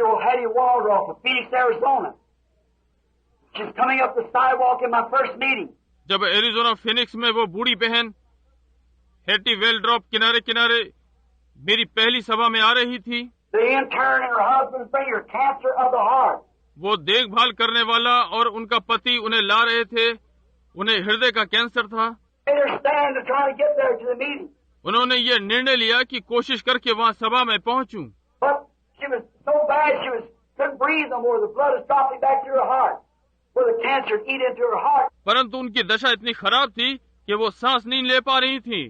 Sister Hattie Waldroff of Phoenix, Arizona. She's coming up the sidewalk in my first meeting. जब Arizona Phoenix में वो बूढ़ी बहन Hattie वेलड्रॉप किनारे किनारे मेरी पहली सभा में आ रही थी, The intern and her husband bring her cancer of the heart. वो देखभाल करने वाला और उनका पति उन्हें ला रहे थे, उन्हें हृदय का कैंसर था। Made her stand to try to get there to the meeting. उन्होंने ये निर्णय लिया कि कोशिश करके वहाँ सभा में पहुँचूं, But she was so bad she couldn't breathe no more. The blood was dropping back to her heart, where the cancer had eaten into her heart. परंतु उनकी दशा इतनी खराब थी कि वो सांस नहीं ले पा रही थी।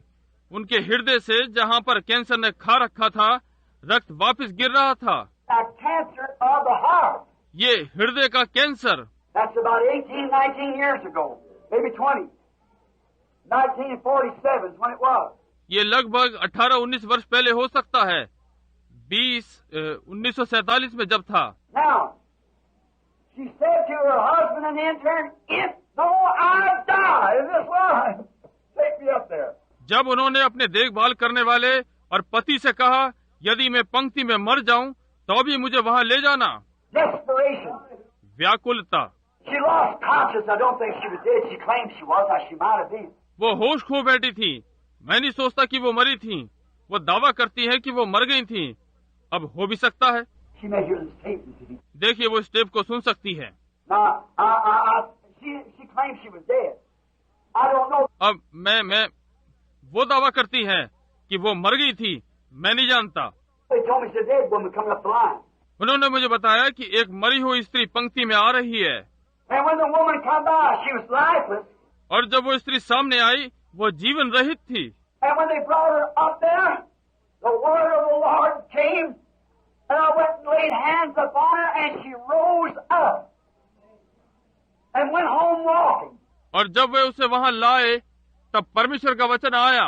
उनके हृदय से जहाँ पर कैंसर ने खा रखा था, रक्त वापस गिर रहा था। A cancer of the heart. ये हृदय का cancer. That's about 18, 19 years ago, maybe 20. 1947 is when it was. ये लगभग 18-19 वर्ष पहले हो सकता है, 1947 में जब था। Now, she said to her husband and the intern, "If though I die in this life, take me up there." जब उन्होंने अपने देखभाल करने वाले और पति से कहा, यदि मैं पंक्ति में मर जाऊं तो भी मुझे वहां ले जाना। Desperation. व्याकुलता। She lost conscience. I don't think she was dead. She claimed she was. She might have been. वो होश खो बैठी थी। मैं नहीं सोचता कि वो मरी थी। वो दावा करती है कि वो मर गई थी। अब हो भी सकता है। She may hear this tape. देखिए, वो इस टेप को सुन सकती है। Now, she claims she was dead. I don't know. अब मैं वो दावा करती है कि वो मर गई थी। मैं नहीं जानता। They told me she's a dead woman coming up the line. उन्होंने मुझे बताया कि एक मरी हुई स्त्री पंक्ति में आ रही है। And when the woman come by, she was lifeless. और जब वो स्त्री सामने आई, वो जीवन रहित थी। And when they brought her up there, the word of the Lord came, and I went and laid hands upon her, and she rose up and went home walking. और जब वे उसे वहां लाए, तब परमेश्वर का वचन आया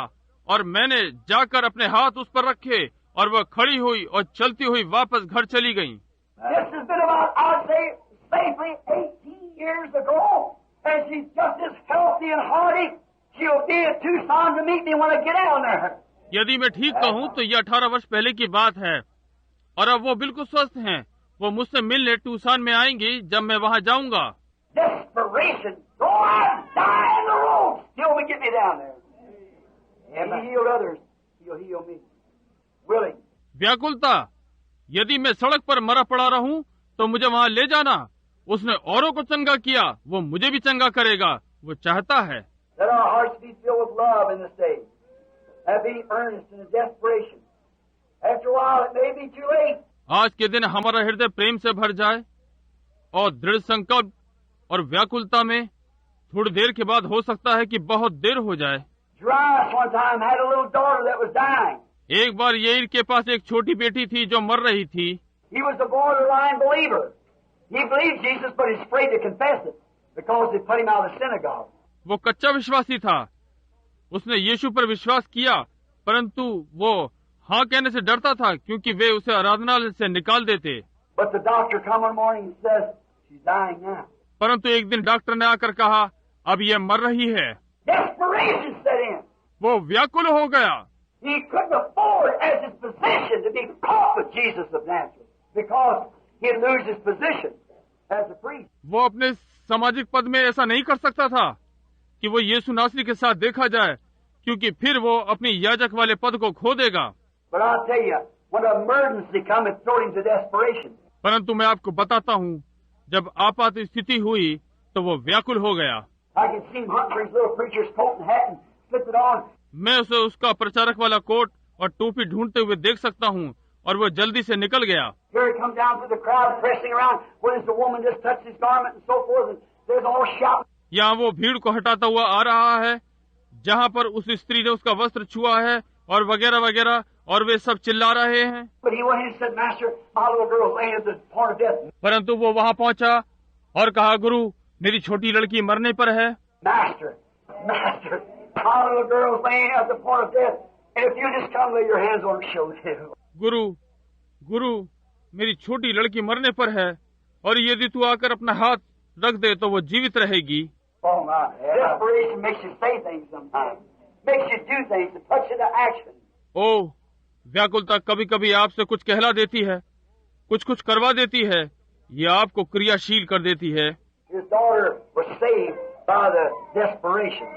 और मैंने जाकर अपने हाथ उस पर रखे और वह खड़ी हुई और चलती हुई वापस घर चली गई। This has been about, I'd say, safely 18 years ago, and she's just as healthy and hearty. She'll be at Tucson to meet me when I get down there. यदि मैं ठीक कहूँ तो ये 18 वर्ष पहले की बात है और अब वो बिल्कुल स्वस्थ हैं। वो मुझसे मिलने टूसान में आएंगी जब मैं वहाँ जाऊँगा। Desperation. Though I die in the road, still will get me down there. He healed others. He'll heal me. Willing. व्याकुलता। यदि मैं सड़क पर मरा पड़ा रहूं तो मुझे वहां ले जाना। उसने औरों को चंगा किया, वो मुझे भी चंगा करेगा। वो चाहता है। Let our hearts be filled with love in this day. And be earnest in the desperation. After a while, it may be too late. आज के दिन हमारा हृदय प्रेम से भर जाए और दृढ़ संकल्प और व्याकुलता में थोड़ी देर के बाद हो सकता है कि बहुत देर हो जाए। Darius one time had a little daughter that was dying. एक बार याईर के पास एक छोटी बेटी थी जो मर रही थी। He was a borderline believer. He believed Jesus, but he's afraid to confess it because they put him out of the synagogue. वो कच्चा विश्वासी था। उसने यीशु पर विश्वास किया, परंतु वो हाँ कहने से डरता था क्योंकि वे उसे आराधनालय से निकाल देते। But the doctor come one morning and says, "She's dying now." परंतु एक दिन डॉक्टर ने आकर कहा, अब ये मर रही है। Desperation set in. वो व्याकुल हो गया। He couldn't afford, as his position, to be caught with Jesus of Nazareth because he'd lose his position as a priest. वो अपने सामाजिक पद में ऐसा नहीं कर सकता था कि वो यीशु नासरी के साथ देखा जाए, क्योंकि फिर वो अपनी याजक वाले पद को खो देगा। But I'll tell you, when an emergency come, it threw him to desperation. परंतु मैं आपको बताता हूँ, जब आपात स्थिति हुई तो वो व्याकुल हो गया। I can see him hunting for his little preacher's coat and hat and slip it on. मैं उसे उसका प्रचारक वाला कोट और टोपी ढूंढते हुए देख सकता हूँ और वो जल्दी से निकल गया। Here he comes down through the crowd, pressing around. Where does the woman just touch his garment and so forth? And there's all shouting. यहाँ वो भीड़ को हटाता हुआ आ रहा है, जहाँ पर उस स्त्री ने उसका वस्त्र छुआ है और वगैरह वगैरह, और वे सब चिल्ला रहे हैं। But he went and said, "Master, my little girl's laying at the point of death." परंतु वो वहाँ पहुँचा और कहा, गुरु, मेरी छोटी लड़की मरने पर है। Master, my little girl's laying at the point of death. And if you just come lay your hands on her, she'll live. गुरु, मेरी छोटी लड़की मरने पर है और यदि तू आकर अपना हाथ रख दे तो वो जीवित रहेगी। Oh my! Desperation makes you say things sometimes. Makes you do things to puts you to action. ओह, व्याकुलता कभी कभी आपसे कुछ कहला देती है, कुछ कुछ करवा देती है, ये आपको क्रियाशील कर देती है। His daughter was saved by the desperation.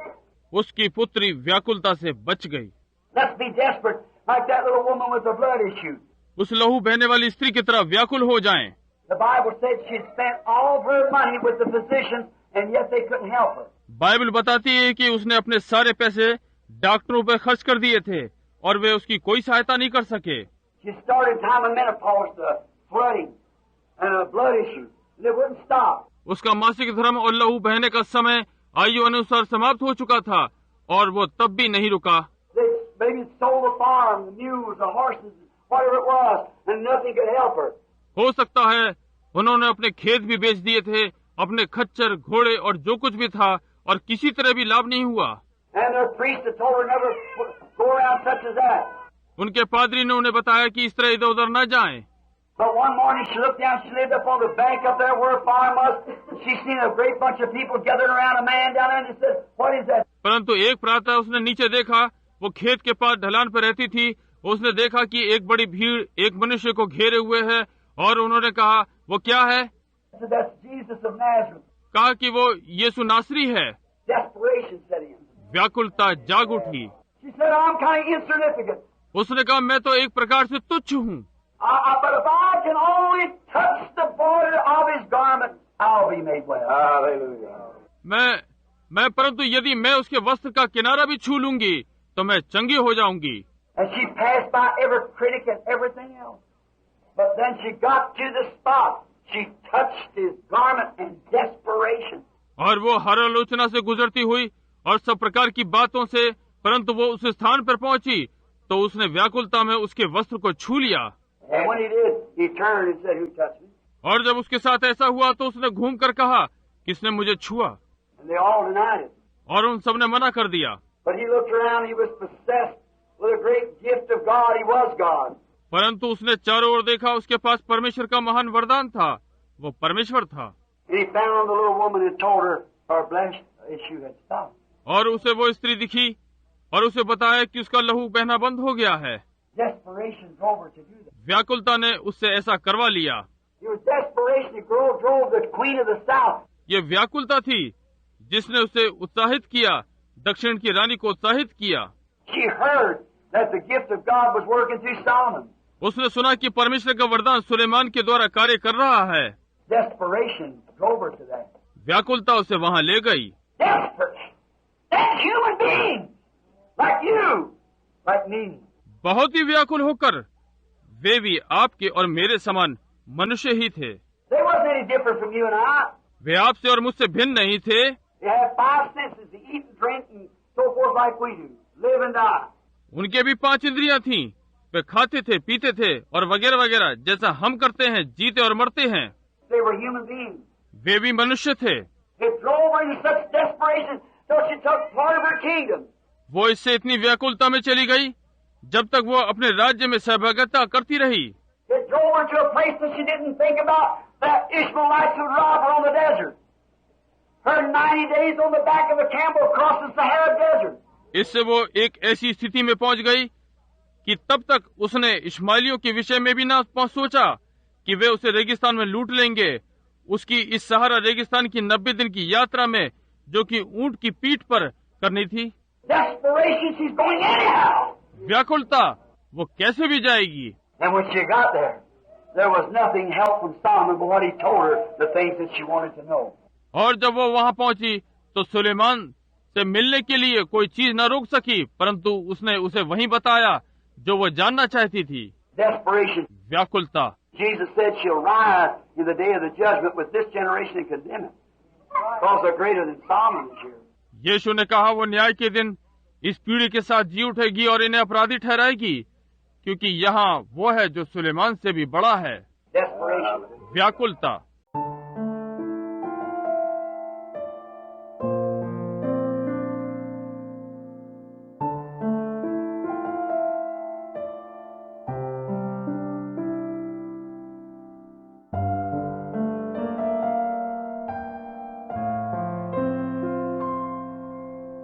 उसकी पुत्री व्याकुलता से बच गई। Let's be desperate like that little woman with the blood issue. उस लहू बहने वाली स्त्री की तरह व्याकुल हो जाएं। The Bible said she spent all of her money with the physicians and yet they couldn't help her. Bible बताती है कि उसने अपने सारे पैसे डॉक्टरों पर खर्च कर दिए थे और वे उसकी कोई सहायता नहीं कर सके। She started time of menopause, the flooding and a blood issue. And it wouldn't stop. उसका मासिक धर्म और लहू बहने का समय आयु अनुसार समाप्त हो चुका था और वो तब भी नहीं रुका। They maybe sold the farm, the mules, the horses, whatever it was, and nothing could help her. हो सकता है उन्होंने अपने खेत भी बेच दिए थे, अपने खच्चर, घोड़े और जो कुछ भी था, और किसी तरह भी लाभ नहीं हुआ। And their priest had told her never go around such as that. उनके पादरी ने उन्हें बताया कि इस तरह इधर उधर न जाएं। But one morning she looked down, she lived up on the bank up there where her farm was, and she seen a great bunch of people gathered around a man down there and she said, what is that? परंतु एक प्रातः उसने नीचे देखा, वो खेत के पास ढलान पर रहती थी, उसने देखा कि एक बड़ी भीड़ एक मनुष्य को घेरे हुए है और उन्होंने कहा, वो क्या है? I said, that's Jesus of Nazareth. कहा कि वो यीशु नासरी है। Desperation set in. व्याकुलता जाग उठी। She said, I'm kind of insignificant. उसने कहा, मैं तो एक प्रकार से तुच्छ हूँ, But if I can only touch the border of his garment, I'll be made well. Hallelujah. मैं परंतु यदि मैं उसके वस्त्र का किनारा भी छू लूंगी तो मैं चंगी हो जाऊंगी। And she passed by every critic and everything else. But then she got to the spot. She touched his garment in desperation. और वो हर आलोचना से गुजरती हुई और सब प्रकार की बातों से, परंतु वो उस स्थान पर पहुंची तो उसने व्याकुलता में उसके वस्त्र को छू लिया। And when he did, he turned and said, who touched me? और जब उसके साथ ऐसा हुआ तो उसने घूम कर कहा, किसने मुझे छुआ? And they all denied it. और उन सब ने मना कर दिया। But he looked around, he was possessed with a great gift of God. He was God. परंतु उसने चारों ओर देखा, उसके पास परमेश्वर का महान वरदान था, वो परमेश्वर था। And he found the little woman and told her her blood issue had stopped. और उसे वो स्त्री दिखी और उसे बताया कि उसका लहू बहना बंद हो गया है। Desperation drove her to do that. व्याकुलता ने उससे ऐसा करवा लिया। It was desperation that drove the queen of the south. ये व्याकुलता थी जिसने उसे उत्साहित किया, दक्षिण की रानी को उत्साहित किया। She heard that the gift of God was working through Solomon. उसने सुना कि परमेश्वर का वरदान सुलेमान के द्वारा कार्य कर रहा है। Desperation drove her to that. व्याकुलता उसे वहाँ ले गई। Desperate. That human being, like you, like me. बहुत ही व्याकुल होकर, वे भी आपके और मेरे समान मनुष्य ही थे। They wasn't any different from you and I. वे आपसे और मुझसे भिन्न नहीं थे। They have 5 senses to eat and drink and so forth like we do, live and die. उनके भी 5 इंद्रियां थीं, वे खाते थे, पीते थे और वगैरह वगैरह, जैसा हम करते हैं, जीते और मरते हैं। They were human beings. वे भी मनुष्य थे। It drove her into such desperation till she took part of her kingdom. वो इससे इतनी व्याकुलता में चली गई जब तक वो अपने राज्य में सहभागिता करती रही। It drove her to a place that she didn't think about that Ishmaelites would rob her on the desert. Her 90 days on the back of a camel across the Sahara Desert. इससे वो एक ऐसी स्थिति में पहुंच गई कि तब तक उसने इश्माइलियों के विषय में भी ना सोचा कि वे उसे रेगिस्तान में लूट लेंगे। उसकी इस सहारा रेगिस्तान की 90 दिन की यात्रा में, जो कि ऊंट की पीठ पर करनी थी। Desperation, she's going anyhow. व्याकुलता, वो कैसे भी जाएगी। And when she got there was nothing help from Solomon but what he told her, the things that she wanted to know. और जब वो वहाँ पहुंची तो सुलेमान से मिलने के लिए कोई चीज न रोक सकी, परंतु उसने उसे वही बताया जो वो जानना चाहती थी। Desperation. व्याकुलता। Jesus said she'll rise in the day of the judgment with this generation and condemn it, because they're greater than Solomon is here. यीशु ने कहा वो न्याय के दिन इस पीढ़ी के साथ जी उठेगी और इन्हें अपराधी ठहराएगी, क्योंकि यहाँ वो है जो सुलेमान से भी बड़ा है। Desperation. व्याकुलता।